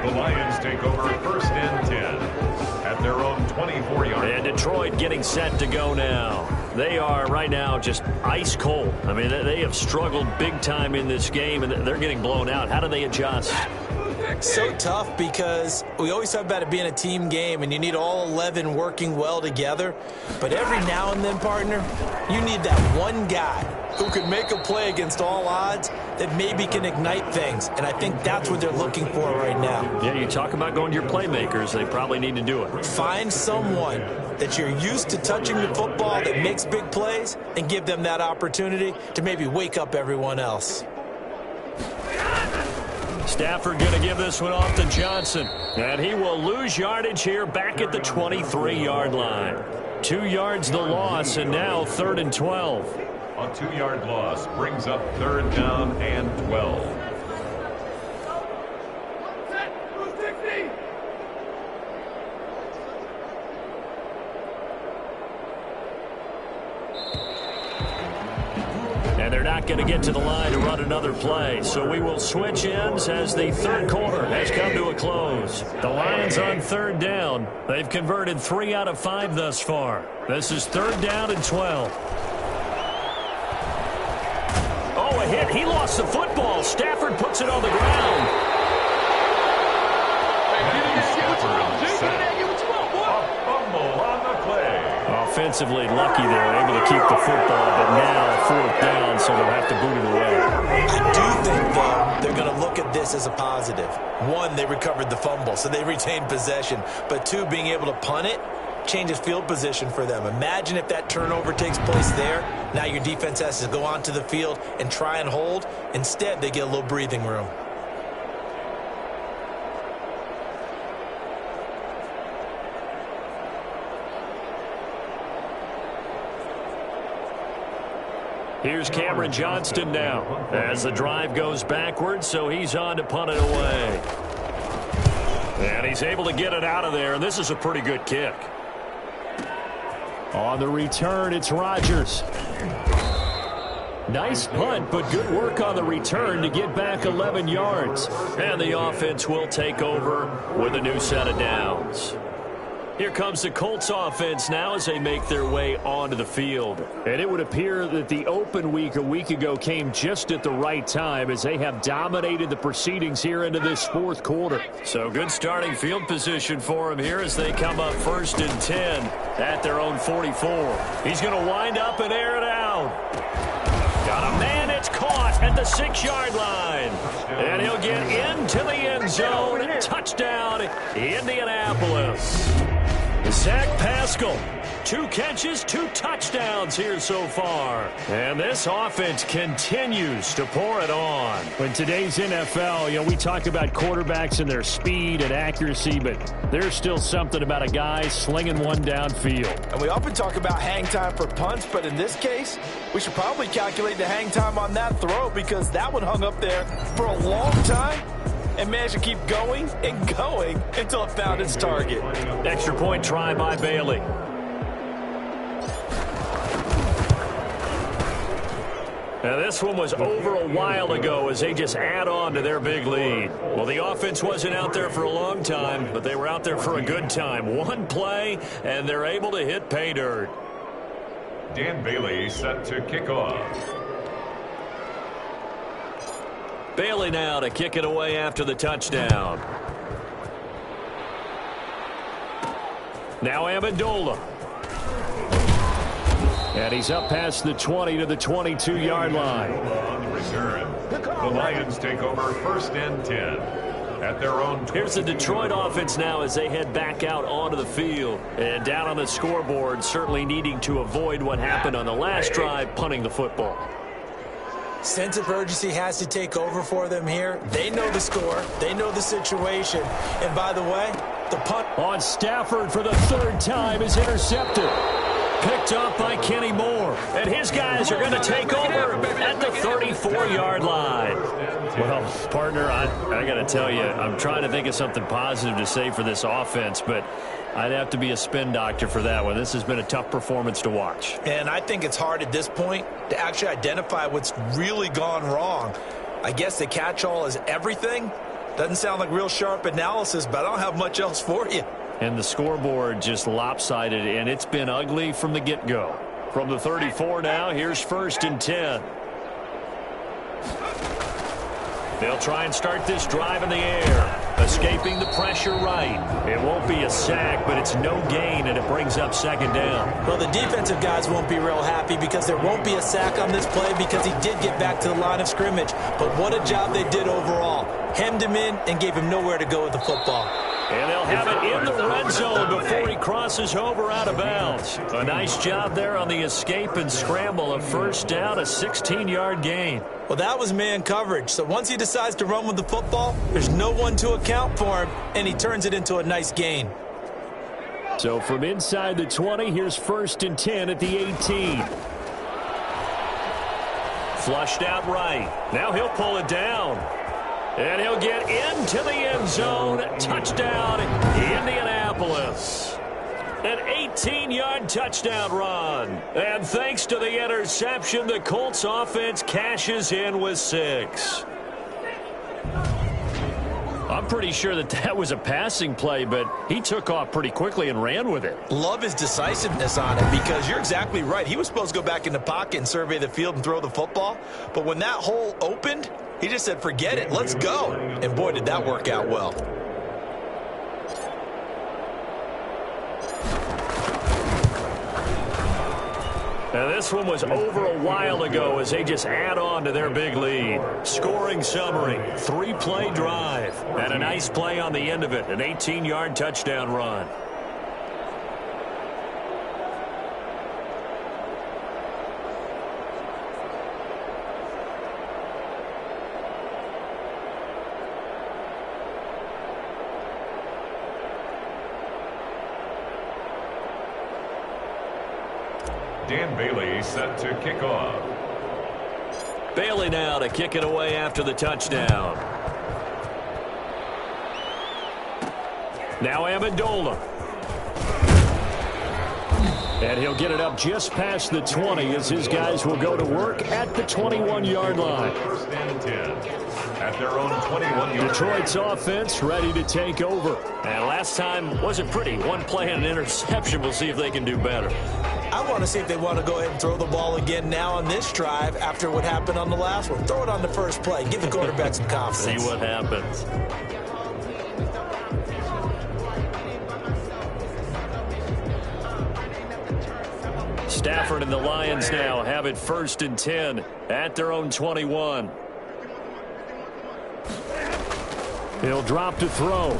Speaker 1: the Lions take over 1st and 10 at their own 24-yard.
Speaker 2: And Detroit getting set to go now. They are right now just ice cold. I mean, they have struggled big time in this game, and they're getting blown out. How do they adjust?
Speaker 3: So tough because we always talk about it being a team game and you need all 11 working well together. But every now and then, partner, you need that one guy who can make a play against all odds that maybe can ignite things. And I think that's what they're looking for right now.
Speaker 2: Yeah, you talk about going to your playmakers. They probably need to do it.
Speaker 3: Find someone that you're used to touching the football that makes big plays and give them that opportunity to maybe wake up everyone else.
Speaker 2: Stafford going to give this one off to Johnston. And he will lose yardage here back at the 23-yard line. 2 yards the loss, and now 3rd and 12.
Speaker 1: A 2-yard loss brings up 3rd down and 12.
Speaker 2: And they're not going to get to the line to run another play. So we will switch ends as the 3rd quarter has come to a close. The Lions on 3rd down. They've converted 3 out of 5 thus far. This is 3rd down and 12. Oh, a hit. He lost the football. Stafford puts it on the ground. Offensively lucky they're able to keep the football, but now 4th down, so they'll have to boot it away.
Speaker 3: I do think, though, they're going to look at this as a positive. 1, they recovered the fumble, so they retained possession. But 2, being able to punt it changes field position for them. Imagine if that turnover takes place there. Now your defense has to go onto the field and try and hold. Instead, they get a little breathing room.
Speaker 2: Here's Cameron Johnston now as the drive goes backwards, so he's on to punt it away. And he's able to get it out of there, and this is a pretty good kick.
Speaker 6: On the return, it's Rodgers.
Speaker 2: Nice punt, but good work on the return to get back 11 yards. And the offense will take over with a new set of downs. Here comes the Colts offense now as they make their way onto the field.
Speaker 6: And it would appear that the open week a week ago came just at the right time as they have dominated the proceedings here into this 4th quarter.
Speaker 2: So good starting field position for him here as they come up 1st and 10 at their own 44. He's going to wind up and air it out. Got a man, it's caught at the 6-yard line. And he'll get into the end zone. Touchdown, Indianapolis. Zach Pascal, 2 catches, 2 touchdowns here so far. And this offense continues to pour it on.
Speaker 6: In today's NFL, we talk about quarterbacks and their speed and accuracy, but there's still something about a guy slinging one downfield.
Speaker 3: And we often talk about hang time for punts, but in this case, we should probably calculate the hang time on that throw because that one hung up there for a long time and managed to keep going and going until it found its target.
Speaker 2: Extra point try by Bailey. Now this one was over a while ago as they just add on to their big lead. Well, the offense wasn't out there for a long time, but they were out there for a good time. One play, and they're able to hit pay dirt.
Speaker 1: Dan Bailey set to kick off.
Speaker 2: Bailey now to kick it away after the touchdown. Now Amendola.
Speaker 6: And he's up past the 20 to the 22-yard line.
Speaker 1: On the return, the Lions take over 1st and 10 at their own 20.
Speaker 2: Here's the Detroit offense now as they head back out onto the field. And down on the scoreboard, certainly needing to avoid what happened on the last drive, punting the football.
Speaker 3: Sense of urgency has to take over for them here. They know the score. They know the situation. And by the way, the punt
Speaker 6: on Stafford for the third time is intercepted. Picked up by Kenny Moore. And his guys are going to take over at the 34-yard line. Well, partner, I got to tell you, I'm trying to think of something positive to say for this offense, but I'd have to be a spin doctor for that one. This has been a tough performance to watch.
Speaker 3: And I think it's hard at this point to actually identify what's really gone wrong. I guess the catch-all is everything. Doesn't sound like real sharp analysis, but I don't have much else for you.
Speaker 6: And the scoreboard just lopsided, and it's been ugly from the get-go. From the 34 now, here's 1st and 10. They'll try and start this drive in the air, escaping the pressure right. It won't be a sack, but it's no gain, and it brings up 2nd down.
Speaker 3: Well, the defensive guys won't be real happy because there won't be a sack on this play because he did get back to the line of scrimmage. But what a job they did overall. Hemmed him in and gave him nowhere to go with the football.
Speaker 6: And they'll have it in the red zone before he crosses over out of bounds. A nice job there on the escape and scramble. A 1st down, a 16-yard gain.
Speaker 3: Well, that was man coverage. So once he decides to run with the football, there's no one to account for him, and he turns it into a nice gain.
Speaker 6: So from inside the 20, here's 1st and 10 at the 18. Flushed out right. Now he'll pull it down. And he'll get into the end zone. Touchdown, Indianapolis. An 18-yard touchdown run. And thanks to the interception, the Colts offense cashes in with 6. I'm pretty sure that was a passing play, but he took off pretty quickly and ran with it.
Speaker 3: Love his decisiveness on it because you're exactly right. He was supposed to go back in the pocket and survey the field and throw the football. But when that hole opened, he just said, forget it, let's go. And boy, did that work out well.
Speaker 6: Now this one was over a while ago as they just add on to their big lead. Scoring summary, 3-play drive, and a nice play on the end of it, an 18-yard touchdown run.
Speaker 1: Dan Bailey set to kick off.
Speaker 6: Bailey now to kick it away after the touchdown. Now Amendola. And he'll get it up just past the 20 as his guys will go to work at the 21-yard line.
Speaker 1: 1st and 10 at their own 21-yard.
Speaker 6: Detroit's offense ready to take over. And last time wasn't pretty. One play and an interception. We'll see if they can do better.
Speaker 3: I want to see if they want to go ahead and throw the ball again now on this drive after what happened on the last one. Throw it on the first play. Give the quarterback some confidence.
Speaker 6: See what happens. Stafford and the Lions now have it 1st and 10 at their own 21. He'll drop to throw.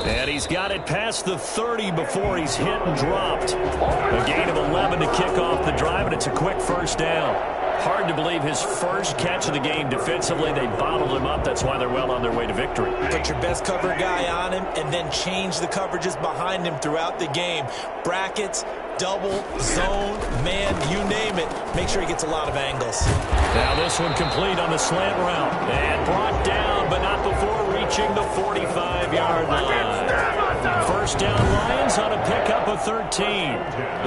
Speaker 6: And he's got it past the 30 before he's hit and dropped. A gain of 11 to kick off the drive, and it's a quick 1st down. Hard to believe his first catch of the game defensively. They bottled him up. That's why they're well on their way to victory.
Speaker 3: Put your best cover guy on him and then change the coverages behind him throughout the game. Brackets, double, zone, man, you name it. Make sure he gets a lot of angles.
Speaker 6: Now this one complete on the slant route. And brought down, but not before reaching the 45-yard line. 1st down Lions on a pickup of 13.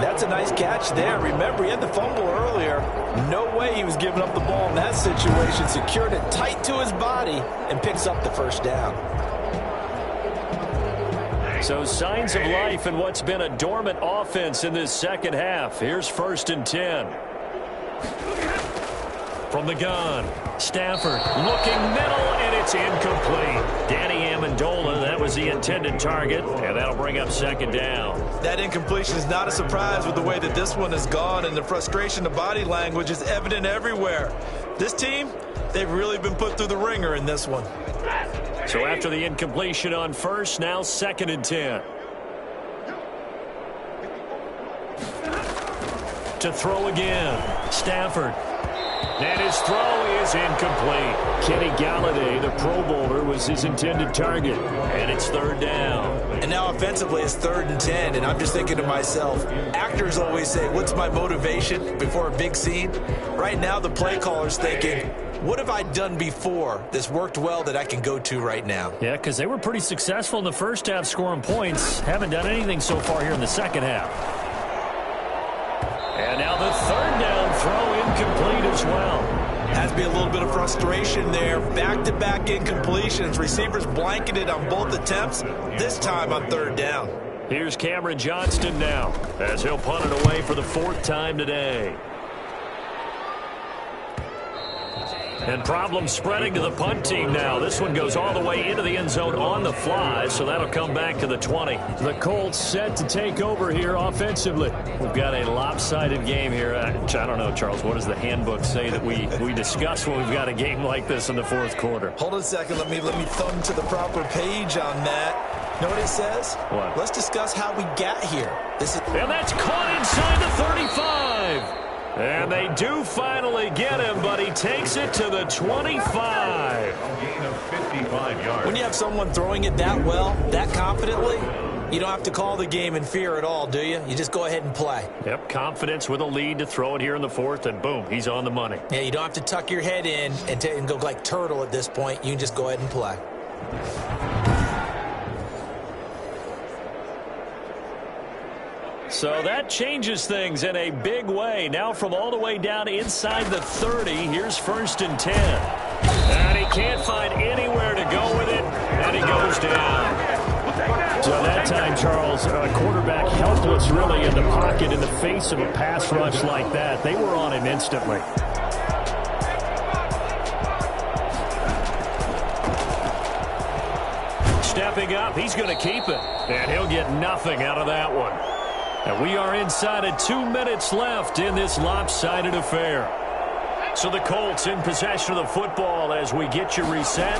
Speaker 3: That's a nice catch there. Remember, he had the fumble earlier. No way he was giving up the ball in that situation. Secured it tight to his body and picks up the 1st down.
Speaker 6: So signs of life in what's been a dormant offense in this second half. Here's 1st and 10. From the gun, Stafford looking middle, and it's incomplete. Danny Amendola, that was the intended target, and that'll bring up 2nd down.
Speaker 3: That incompletion is not a surprise with the way that this one has gone, and the frustration of body language is evident everywhere. This team, they've really been put through the ringer in this one.
Speaker 6: So after the incompletion on 1st, now 2nd and 10. To throw again, Stafford. And his throw is incomplete. Kenny Galladay, the Pro Bowler, was his intended target. And it's third down.
Speaker 3: And now offensively it's 3rd and 10, and I'm just thinking to myself, actors always say, what's my motivation before a big scene? Right now the play caller's thinking, what have I done before that's worked well that I can go to right now?
Speaker 6: Yeah, because they were pretty successful in the first half scoring points. Haven't done anything so far here in the second half. And now the third down throw incomplete as well.
Speaker 3: Has to be a little bit of frustration there. Back-to-back incompletions. Receivers blanketed on both attempts, this time on 3rd down.
Speaker 6: Here's Cameron Johnston now as he'll punt it away for the 4th time today. And problems spreading to the punt team now. This one goes all the way into the end zone on the fly, so that'll come back to the 20. The Colts set to take over here offensively. We've got a lopsided game here. I don't know, Charles, what does the handbook say that we discuss when we've got a game like this in the 4th quarter?
Speaker 3: Hold on a second. Let me thumb to the proper page on that. Know what it says?
Speaker 6: What?
Speaker 3: Let's discuss how we got here.
Speaker 6: And that's caught inside the 35. And they do finally get him, but he takes it to the 25.
Speaker 1: A gain of 55 yards.
Speaker 3: When you have someone throwing it that well, that confidently, you don't have to call the game in fear at all, do you? You just go ahead and play.
Speaker 6: Yep, confidence with a lead to throw it here in the 4th, and boom, he's on the money.
Speaker 3: Yeah, you don't have to tuck your head in and go like turtle at this point. You can just go ahead and play.
Speaker 6: So that changes things in a big way. Now from all the way down inside the 30, here's 1st and 10. And he can't find anywhere to go with it, and he goes down. So that time, Charles, quarterback helpless really in the pocket in the face of a pass rush like that. They were on him instantly. Stepping up, he's going to keep it. And he'll get nothing out of that one. And we are inside of 2 minutes left in this lopsided affair. So the Colts in possession of the football as we get you reset.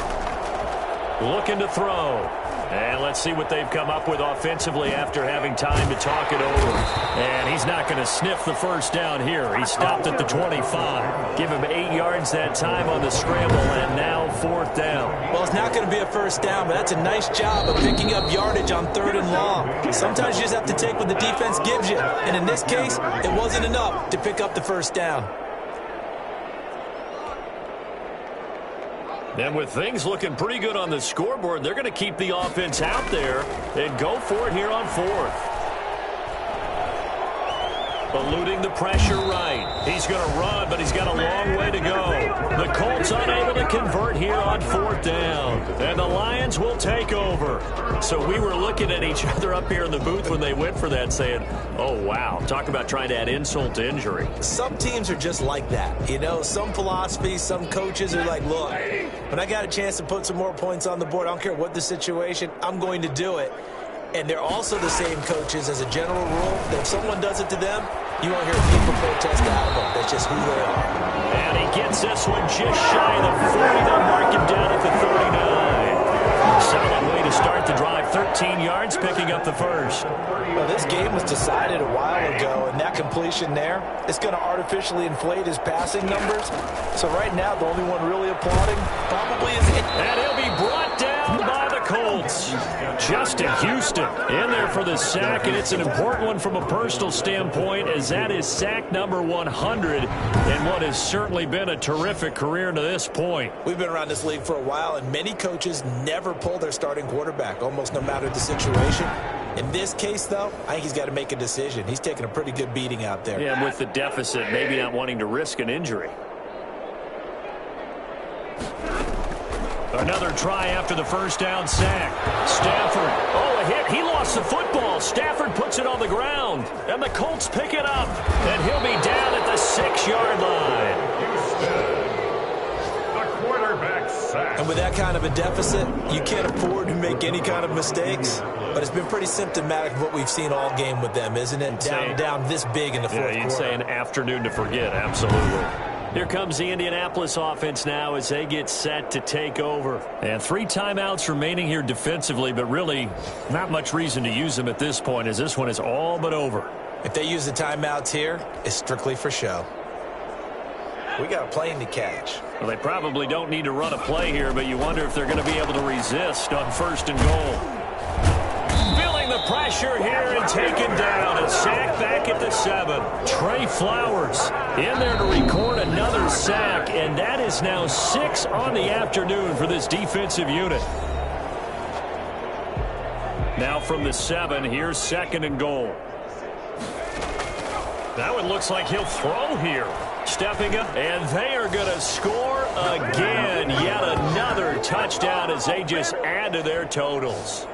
Speaker 6: Looking to throw. And let's see what they've come up with offensively after having time to talk it over. And he's not going to sniff the first down here. He stopped at the 25. Give him 8 yards that time on the scramble, and now 4th down.
Speaker 3: Well, it's not going to be a first down, but that's a nice job of picking up yardage on 3rd and long. Sometimes you just have to take what the defense gives you. And in this case, it wasn't enough to pick up the first down.
Speaker 6: And with things looking pretty good on the scoreboard, they're going to keep the offense out there and go for it here on 4th. Eluding the pressure right. He's going to run, but he's got a long way to go. The Colts unable to convert here on 4th down. And the Lions will take over. So we were looking at each other up here in the booth when they went for that saying, oh, wow, talk about trying to add insult to injury.
Speaker 3: Some teams are just like that. You know, some philosophies, some coaches are like, look, when I got a chance to put some more points on the board, I don't care what the situation, I'm going to do it. And they're also the same coaches as a general rule that if someone does it to them, you won't hear people protest out of them. That's just who they are.
Speaker 6: And he gets this one just shy of the 40. They'll mark him down at the 39. Solid way to start the drive. 13 yards, picking up the first.
Speaker 3: Well, this game was decided a while ago, and that completion there is going to artificially inflate his passing numbers. So right now, the only one really applauding probably is...
Speaker 6: And he'll be brought down by the Colts. Justin Houston in there for the sack, and it's an important one from a personal standpoint, as that is sack number 100 in what has certainly been a terrific career to this point.
Speaker 3: We've been around this league for a while, and many coaches never pull their starting quarterback, almost no matter the situation. In this case, though, I think he's got to make a decision. He's taking a pretty good beating out there.
Speaker 6: Yeah, and with the deficit, maybe not wanting to risk an injury. Another try after the first down sack. Stafford, a hit. He lost the football. Stafford puts it on the ground, and the Colts pick it up, and he'll be down at the 6-yard line.
Speaker 1: The quarterback sack.
Speaker 3: And with that kind of a deficit, you can't afford to make any kind of mistakes. But it's been pretty symptomatic of what we've seen all game with them, isn't it? Down this big in the fourth quarter.
Speaker 6: You'd say an afternoon to forget, absolutely. Here comes the Indianapolis offense now as they get set to take over. And 3 timeouts remaining here defensively, but really not much reason to use them at this point, as this one is all but over.
Speaker 3: If they use the timeouts here, it's strictly for show. We got a plane to catch.
Speaker 6: Well, they probably don't need to run a play here, but you wonder if they're going to be able to resist on 1st and goal. Feeling the pressure here and taken down. A sack back at the 7. Trey Flowers in there to record another sack, and that is now 6 on the afternoon for this defensive unit. Now from the 7, here's 2nd and goal. That one looks like he'll throw here. Stepping up, and they are going to score again. Yet another touchdown as they just add to their totals.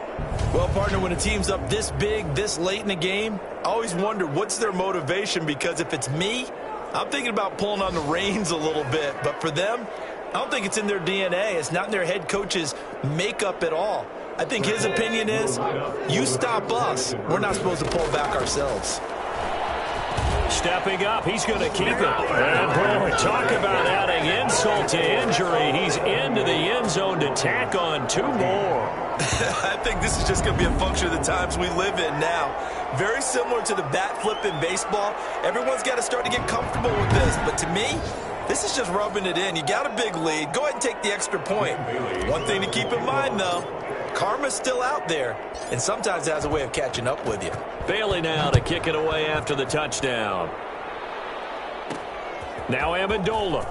Speaker 3: Well, partner, when a team's up this big, this late in the game, I always wonder what's their motivation, because if it's me, I'm thinking about pulling on the reins a little bit. But for them, I don't think it's in their DNA. It's not in their head coach's makeup at all. I think his opinion is, you stop us, we're not supposed to pull back ourselves.
Speaker 6: Stepping up, he's going to keep it. And boy, talk about adding insult to injury. He's into the end zone to tack on 2 more.
Speaker 3: I think this is just going to be a function of the times we live in now. Very similar to the bat flip in baseball. Everyone's got to start to get comfortable with this. But to me, this is just rubbing it in. You got a big lead. Go ahead and take the extra point. One thing to keep in mind, though, karma's still out there, and sometimes it has a way of catching up with you.
Speaker 6: Bailey now to kick it away after the touchdown. Now Amendola.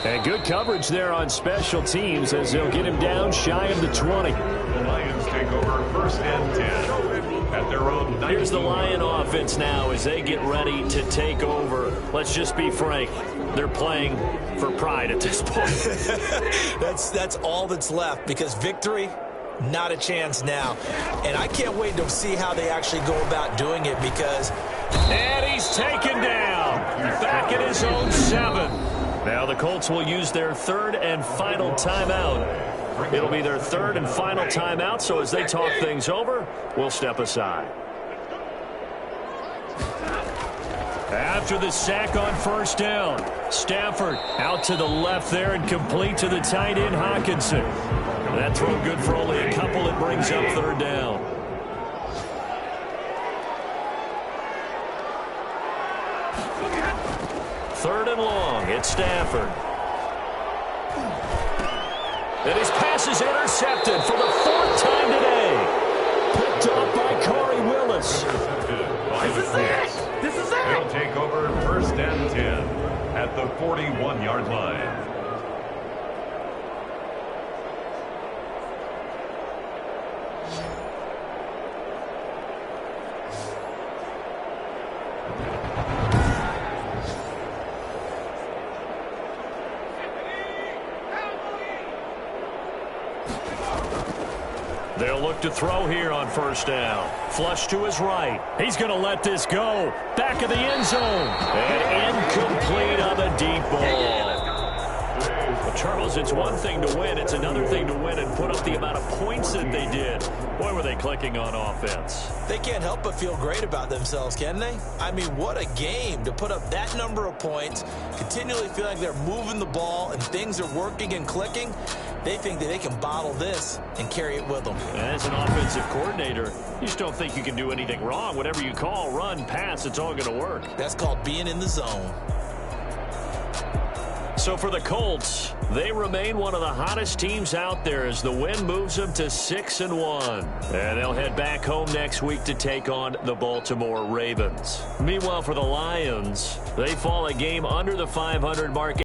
Speaker 6: And good coverage there on special teams as they'll get him down shy of the 20.
Speaker 1: The Lions take over 1st and 10 at their own 19.
Speaker 6: Here's the Lion offense now as they get ready to take over. Let's just be frank. They're playing for pride at this point.
Speaker 3: That's all that's left, because victory, not a chance now. And I can't wait to see how they actually go about doing it, because...
Speaker 6: And he's taken down. Back at his own 7. Now the Colts will use their 3rd and final timeout. It'll be their 3rd and final timeout, so as they talk things over, we'll step aside. After the sack on 1st down, Stafford out to the left there and complete to the tight end, Hawkinson. That throw good for only a couple. It brings up 3rd down. Third and long, it's Stafford. And his pass is intercepted for the 4th time today. Picked up by Corey Willis.
Speaker 1: This is it. They'll take over 1st and 10 at the 41-yard line.
Speaker 6: They'll look to throw here on 1st down. Flush to his right. He's going to let this go. Back of the end zone. And incomplete on the deep ball. Well, Charles, it's one thing to win. It's another thing to win and put up the amount of points that they did. Boy, were they clicking on offense.
Speaker 3: They can't help but feel great about themselves, can they? I mean, what a game to put up that number of points, continually feel like they're moving the ball and things are working and clicking. They think that they can bottle this and carry it with them.
Speaker 6: As an offensive coordinator, you just don't think you can do anything wrong. Whatever you call, run, pass, it's all going to work.
Speaker 3: That's called being in the zone.
Speaker 6: So for the Colts, they remain one of the hottest teams out there as the win moves them to 6-1. And they'll head back home next week to take on the Baltimore Ravens. Meanwhile, for the Lions, they fall a game under the 500 mark.